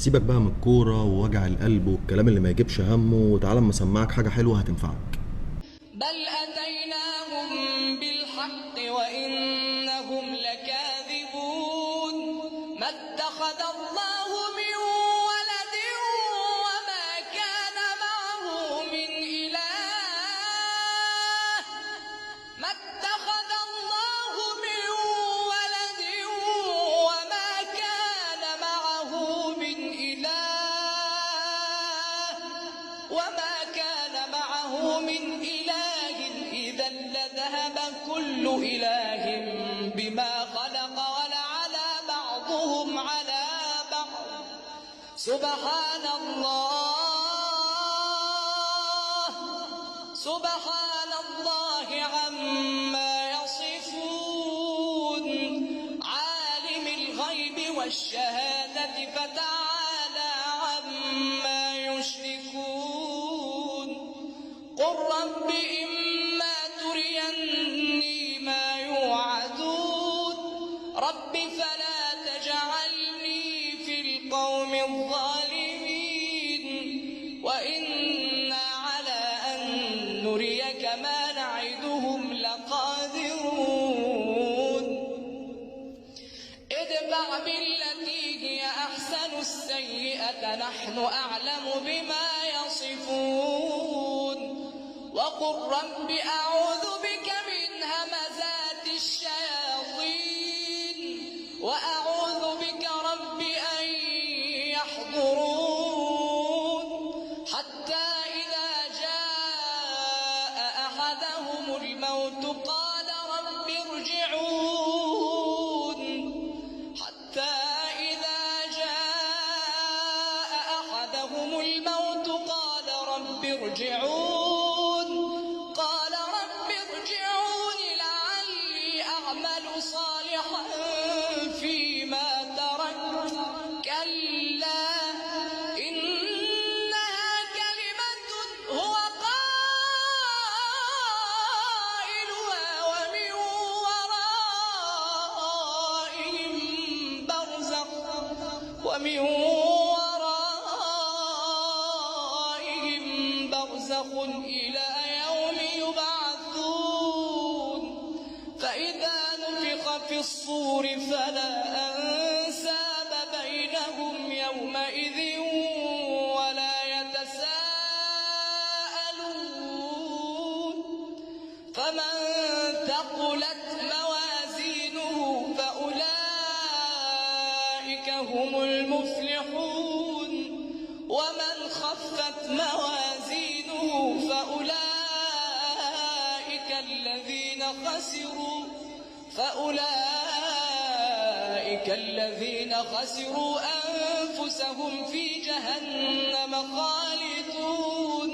سيبك بقى من الكورة ووجع القلب والكلام اللي ما يجيبش همه، وتعالى اما اسمعك حاجة حلوة هتنفعك. بل أتيناهم بالحق وإنهم لكاذبون ما اتخذ الله من ولد وما كان معه من إله ما اتخذ الله من ولد وما كان معه من إله وما كان معه من إله إذا لذهب كل إله بما خلق ولعلى بعضهم على بعض سبحان الله عما يصفون عالم الغيب والشهادة فتعالى عما يشركون قل رب إما تريني ما يوعدون رب فلا تجعلني في القوم الظالمين وإنا على أن نريك ما نعدهم لقادرون ادفع بالتي هي أحسن السيئة نحن أعلم بما يصفون وقل رب أعوذ بك من همزات الشياطين وأعوذ بك رب أن يحضرون حتى إذا جاء أحدهم الموت قال رب ارجعون حتى إذا جاء أحدهم الموت قال رب ارجعون قال رب ارجعون لعلي أعمل صالحا فيما تركت كلا إنها كلمة هو قائلها ومن ورائهم برزخ إلى يوم يبعثون فإذا نفخ في الصور فلا أنساب بينهم يومئذ ولا يتساءلون فمن ثقلت موازينه فأولئك هم المفلحون ومن خفت موازينه فأولئك الذين خسروا أنفسهم في جهنم خالدون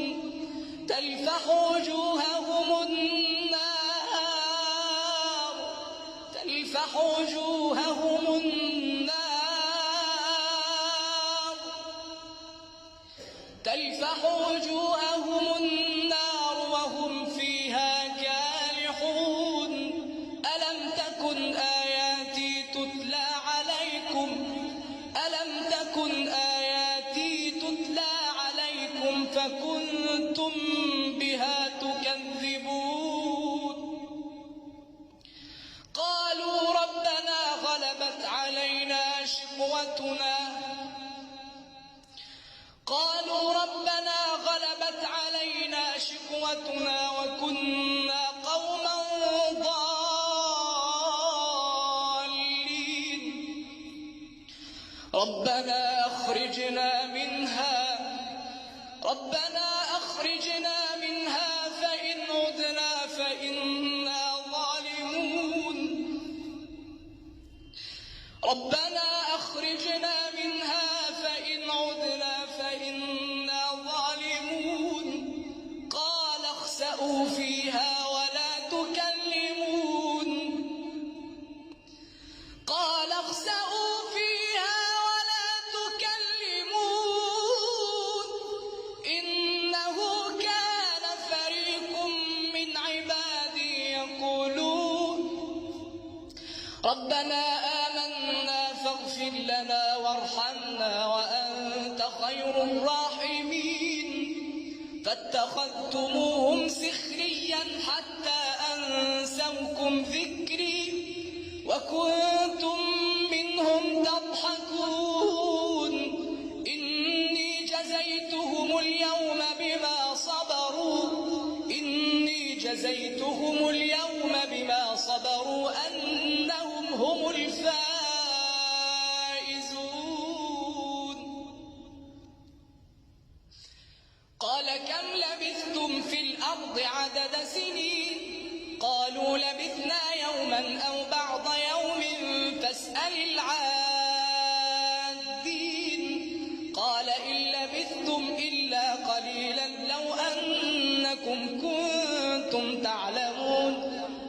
تلفح وجوههم النار وهم فيها كالحون ألم تكن آياتي تتلى عليكم فكنتم بها تكذبون قالوا ربنا غلبت علينا شقوتنا وكنا قوما ضالين ربنا أخرجنا منها فإن عدنا فإنا ظالمون ربنا أخرجنا منها فإن عدنا فإنا ظالمون قال اخسئوا فيها ولا تكلمون إنه كان فريق من عبادي يقولون ربنا آمنا فاغفر لنا وارحمنا وأنت خير الراحمين فاتخذتموهم سخريا حتى أنسوكم ذكري وكنتم منهم تضحكون إني جزيتهم اليوم بما صبروا أنهم هم الفائزون قال كم لبثتم في الأرض عدد سنين قالوا لبثنا يوما أو بعض يوم فاسأل العادين قال إن لبثتم إلا قليلا لو أنكم كنتم تعلمون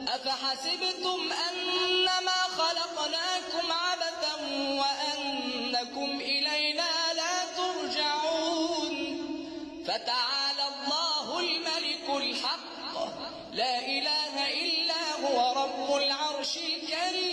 أفحسبتم أنما خلقناكم عبثا وأنكم إلينا لا ترجعون فتعالى الله الملك الحق لا إله إلا هو رب العرش الكريم